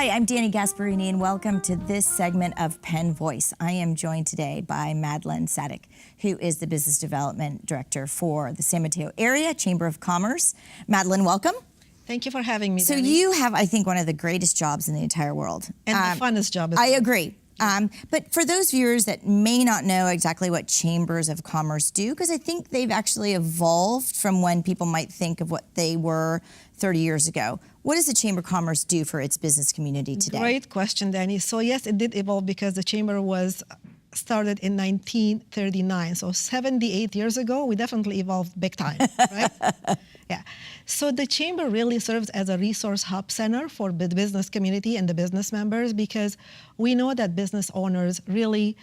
Hi, I'm Dani Gasparini, and welcome to this segment of Penn Voice. I am joined today by Madlen Saddik, who is the Business Development Director for the San Mateo Area Chamber of Commerce. Madlen, welcome. Thank you for having me, So Dani. you have, I think, one of the greatest jobs in the entire world. And the funnest job as I well. agree. But for those viewers that may not know exactly what chambers of commerce do, because I think they've actually evolved from when people might think of what they were 30 years ago. What does the Chamber of Commerce do for its business community today? Great question, Dani. So yes, it did evolve because the chamber was started in 1939. So 78 years ago, we definitely evolved big time, right? Yeah. So the chamber really serves as a resource hub center for the business community and the business members, because we know that business owners really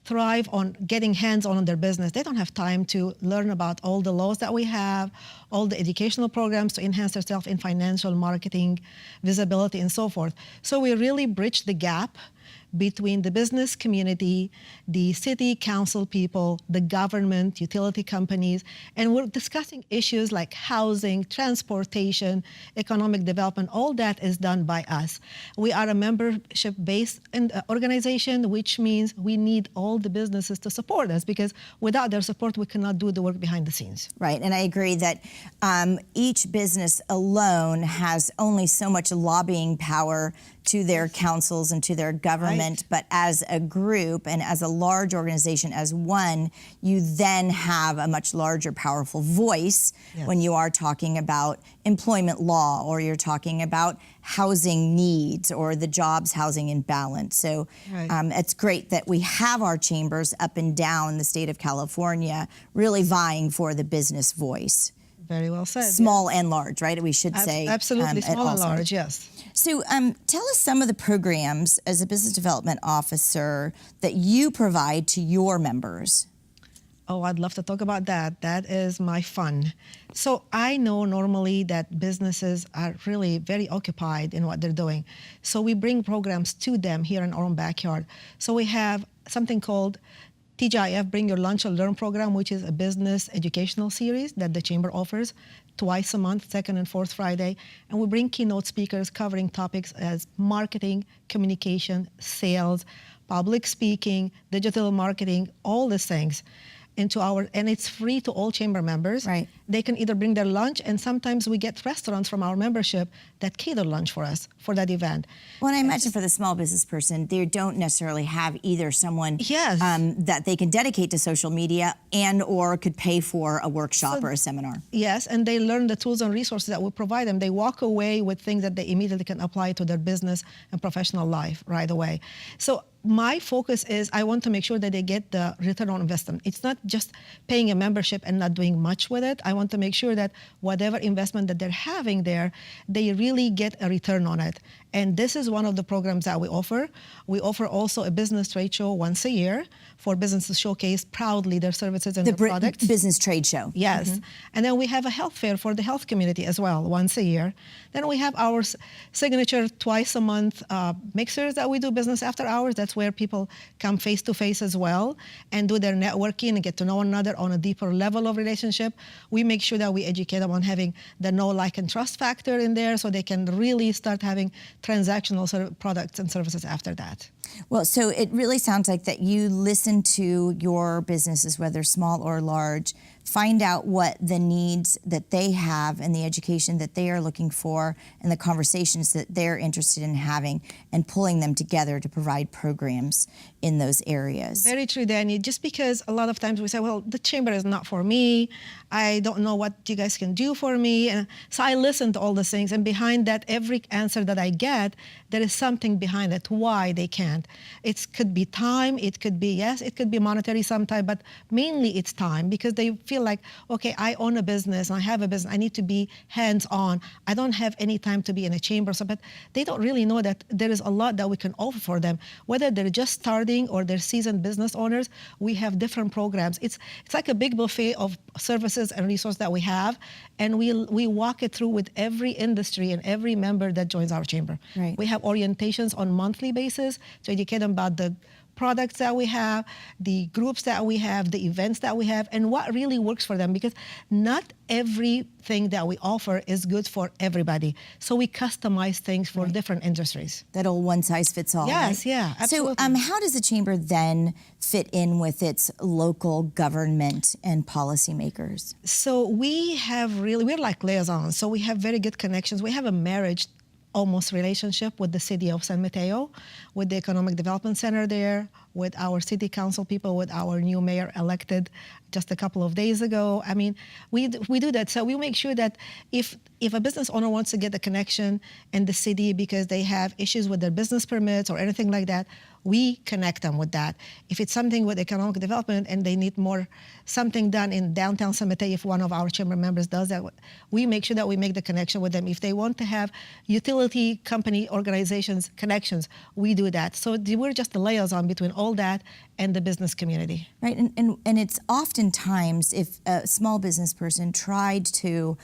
thrive on getting hands-on on their business. They don't have time to learn about all the laws that we have, all the educational programs to enhance themselves in financial, marketing, visibility, and so forth. So we really bridge the gap between the business community, the city council people, the government, utility companies, and we're discussing issues like housing, transportation, economic development. All that is done by us. We are a membership-based organization, which means we need all the businesses to support us, because without their support, we cannot do the work behind the scenes. Right, and I agree that each business alone has only so much lobbying power to their councils and to their government, right. But as a group and as a large organization, as one, you then have a much larger, powerful voice. Yes. When you are talking about employment law, or you're talking about housing needs, or the jobs housing imbalance. So right. It's great that we have our chambers up and down the state of California really vying for the business voice. Very well said. Small and large, right? We should say. Absolutely, small and large, yes. So tell us some of the programs as a business development officer that you provide to your members. Oh, I'd love to talk about that. That is my fun. So I know normally that businesses are really very occupied in what they're doing. So we bring programs to them here in our own backyard. So we have something called TGIF, Bring Your Lunch and Learn program, which is a business educational series that the Chamber offers twice a month, second and fourth Friday. And we bring keynote speakers covering topics as marketing, communication, sales, public speaking, digital marketing, all these things and it's free to all chamber members. Right. They can either bring their lunch, and sometimes we get restaurants from our membership that cater lunch for us for that event. Well, and I imagine for the small business person, they don't necessarily have either someone yes. That they can dedicate to social media and or could pay for a workshop or a seminar. Yes, and they learn the tools and resources that we provide them. They walk away with things that they immediately can apply to their business and professional life right away. So my focus is I want to make sure that they get the return on investment. It's not just paying a membership and not doing much with it. I want to make sure that whatever investment that they're having there, they really get a return on it. And this is one of the programs that we offer. We offer also a business trade show once a year for businesses to showcase proudly their services and their products. Business trade show. Yes. Mm-hmm. And then we have a health fair for the health community as well, once a year. Then we have our signature twice a month mixers that we do business after hours. That's where people come face to face as well and do their networking and get to know one another on a deeper level of relationship. We make sure that we educate them on having the know, like, and trust factor in there so they can really start having transactional products and services after that. Well, so it really sounds like that you listen to your businesses, whether small or large, find out what the needs that they have and the education that they are looking for and the conversations that they're interested in having, and pulling them together to provide programs in those areas. Very true, Dani. Just because a lot of times we say, well, the chamber is not for me. I don't know what you guys can do for me. And so I listen to all these things, and behind that, every answer that I get, there is something behind it, why they can't. It could be time, it could be, yes, it could be monetary sometime, but mainly it's time, because they feel like, okay, I own a business, I have a business, I need to be hands-on. I don't have any time to be in a chamber. So, but they don't really know that there is a lot that we can offer for them. Whether they're just starting or they're seasoned business owners, we have different programs. It's like a big buffet of services and resources that we have, and we walk it through with every industry and every member that joins our chamber. Right. We have orientations on monthly basis to educate them about the products that we have, the groups that we have, the events that we have, and what really works for them, because not everything that we offer is good for everybody. So we customize things for different industries. That old one size fits all. Yes, right? yeah, absolutely. So how does the chamber then fit in with its local government and policymakers? So we're like liaisons. So we have very good connections. We have a marriage almost relationship with the city of San Mateo, with the Economic Development Center there, with our city council people, with our new mayor elected just a couple of days ago. I mean, we do that. So we make sure that if a business owner wants to get a connection in the city because they have issues with their business permits or anything like that, we connect them with that. If it's something with economic development and they need something done in downtown San Mateo, if one of our chamber members does that, we make sure that we make the connection with them. If they want to have utility company organizations connections, we do that. So we're just the liaison between all that and the business community. Right, and it's oftentimes if a small business person tried to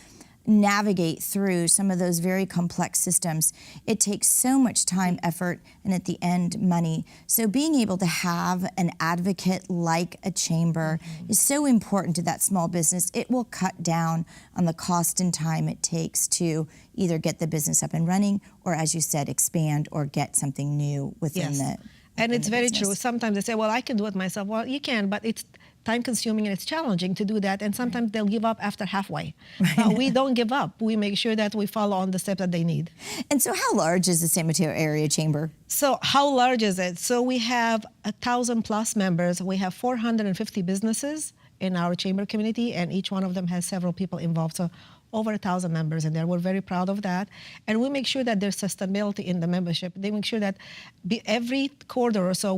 navigate through some of those very complex systems, it takes so much time, effort, and at the end, money. So being able to have an advocate like a chamber is so important to that small business. It will cut down on the cost and time it takes to either get the business up and running or, as you said, expand or get something new within the And it's very business. true. Sometimes they say, well, I can do it myself. Well, you can, but it's time-consuming and it's challenging to do that. And sometimes they'll give up after halfway. But we don't give up. We make sure that we follow on the steps that they need. And so how large is the San Mateo Area Chamber? So how large is it? So we have 1,000+ members. We have 450 businesses in our chamber community, and each one of them has several people involved. So over 1,000 members in there. We're very proud of that. And we make sure that there's sustainability in the membership. They make sure that every quarter or so,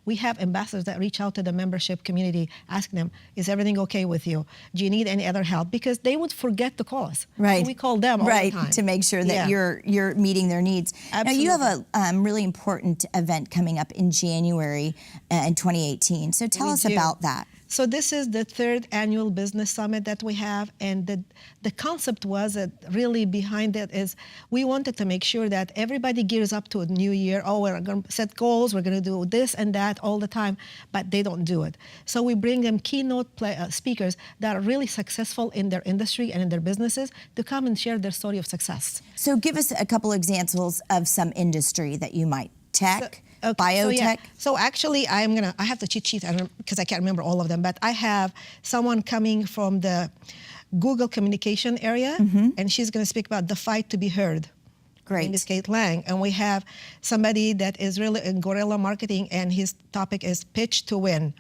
we have ambassadors that reach out to the membership community, asking them, is everything okay with you? Do you need any other help? Because they would forget to call us. Right. So we call them all the time. To make sure that you're meeting their needs. Absolutely. Now, you have a really important event coming up in January in 2018. So tell us about that. So this is the 3rd annual business summit that we have, and the concept was that really behind it is we wanted to make sure that everybody gears up to a new year. Oh, we're going to set goals, we're going to do this and that all the time, but they don't do it. So we bring them keynote speakers that are really successful in their industry and in their businesses to come and share their story of success. So give us a couple examples of some industry that you might. Tech? Biotech? So actually, I have the cheat sheet because I can't remember all of them, but I have someone coming from the Google communication area, and she's going to speak about the fight to be heard. Great. Her name is Kate Lang. And we have somebody that is really in guerrilla marketing, and his topic is pitch to win,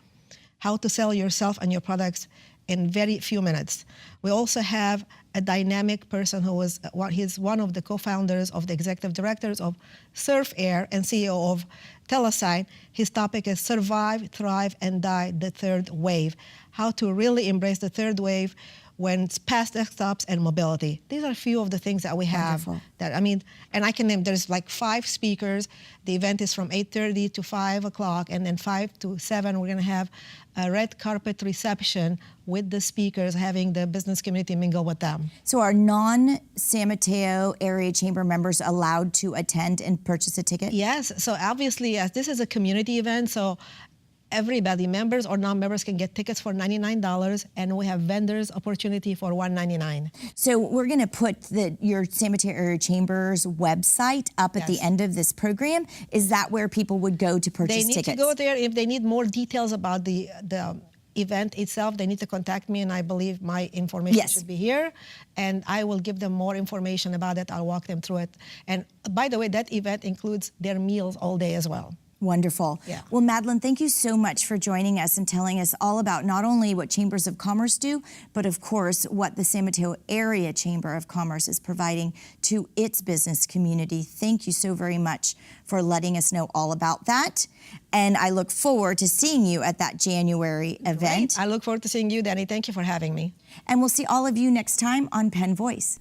how to sell yourself and your products in very few minutes. We also have a dynamic person who is he's one of the co-founders of the executive directors of Surf Air and CEO of Telesign. His topic is Survive, Thrive, and Die, the Third Wave. How to really embrace the third wave when it's past desktops and mobility. These are a few of the things that we have. Wonderful. And I can name, there's like 5 speakers. The event is from 8:30 to 5 o'clock, and then 5 to 7, we're gonna have a red carpet reception with the speakers, having the business community mingle with them. So are non-San Mateo Area Chamber members allowed to attend and purchase a ticket? Yes, so obviously, as this is a community event, so everybody, members or non-members, can get tickets for $99, and we have vendors opportunity for $199. So we're going to put your San Mateo Area Chamber's website up at the end of this program. Is that where people would go to purchase tickets? They need to go there. If they need more details about the event itself, they need to contact me, and I believe my information should be here, and I will give them more information about it. I'll walk them through it. And by the way, that event includes their meals all day as well. Wonderful. Yeah. Well, Madlen, thank you so much for joining us and telling us all about not only what Chambers of Commerce do, but of course what the San Mateo Area Chamber of Commerce is providing to its business community. Thank you so very much for letting us know all about that. And I look forward to seeing you at that January event. Great. I look forward to seeing you, Dani. Thank you for having me. And we'll see all of you next time on Penn Voice.